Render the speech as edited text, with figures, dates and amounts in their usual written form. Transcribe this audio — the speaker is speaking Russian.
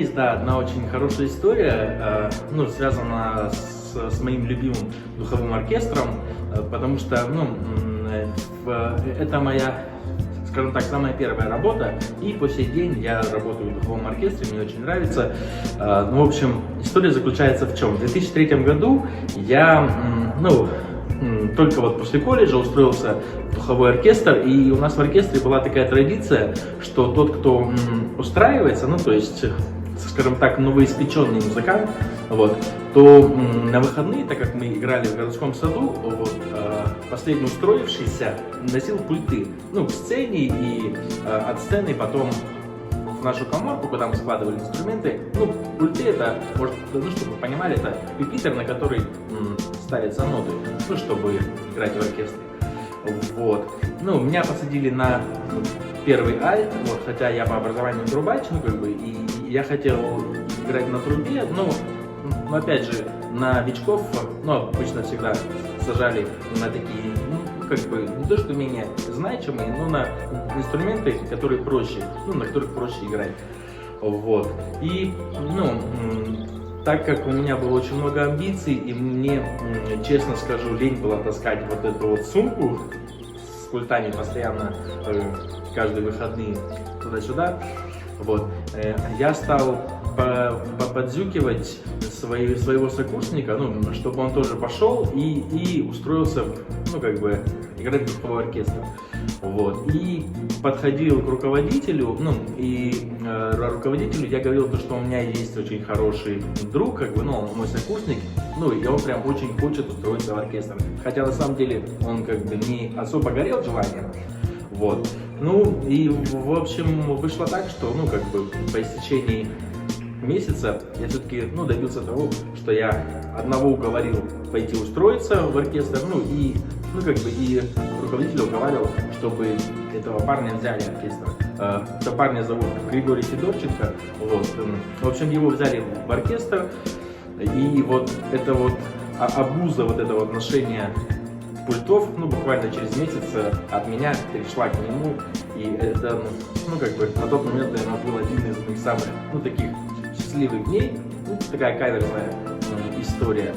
есть, да, одна очень хорошая история, ну, связана с моим любимым духовым оркестром, потому что, ну, это моя, скажем так, самая первая работа, и по сей день я работаю в духовом оркестре, мне очень нравится. Ну, в общем, история заключается в чем? В 2003 году я, ну, только вот после колледжа устроился в духовой оркестр, и у нас в оркестре была такая традиция, что тот, кто устраивается, ну, то есть, скажем так, новоиспеченный музыкант, вот, то на выходные, так как мы играли в городском саду, вот, последний устроившийся носил пульты, ну, к сцене, и от сцены потом в нашу коморку, куда мы складывали инструменты. Ну, пульты это, может, ну, чтобы вы понимали, это пюпитр, на который ставятся ноты, ну, чтобы играть в оркестре. Вот. Ну, меня посадили на первый альт, вот, хотя я по образованию трубач, ну, как бы, и я хотел играть на трубе, но опять же, новичков, ну, обычно всегда сажали на такие, ну, как бы, не то что менее значимые, но на инструменты, которые проще, ну, на которых проще играть. Вот. И, ну, так как у меня было очень много амбиций, и мне, честно скажу, лень было таскать вот эту вот сумку с пультами постоянно, каждые выходные туда-сюда, вот, я стал подзюкивать своего сокурсника, ну, чтобы он тоже пошел и устроился, ну, как бы, играть в духовой оркестр. Вот. И подходил к руководителю, ну, и руководителю я говорил, что у меня есть очень хороший друг, как бы, ну, он мой сокурсник, ну, и он прям очень хочет устроиться в оркестр. Хотя на самом деле он как бы не особо горел желанием. Вот. Ну, и в общем вышло так, что, ну, как бы по истечении месяца я все-таки, ну, добился того, что я одного уговорил пойти устроиться в оркестр, ну, и, ну, как бы, и руководителя уговаривал, чтобы этого парня взяли в оркестр. Этого парня зовут Григорий Федорченко, вот. В общем, его взяли в оркестр, и вот это вот обуза вот этого отношения пультов, ну, буквально через месяц от меня перешла к нему, и это, ну, как бы, на тот момент, наверное, был один из моих самых, ну, таких счастливых дней, ну, такая каверзная история.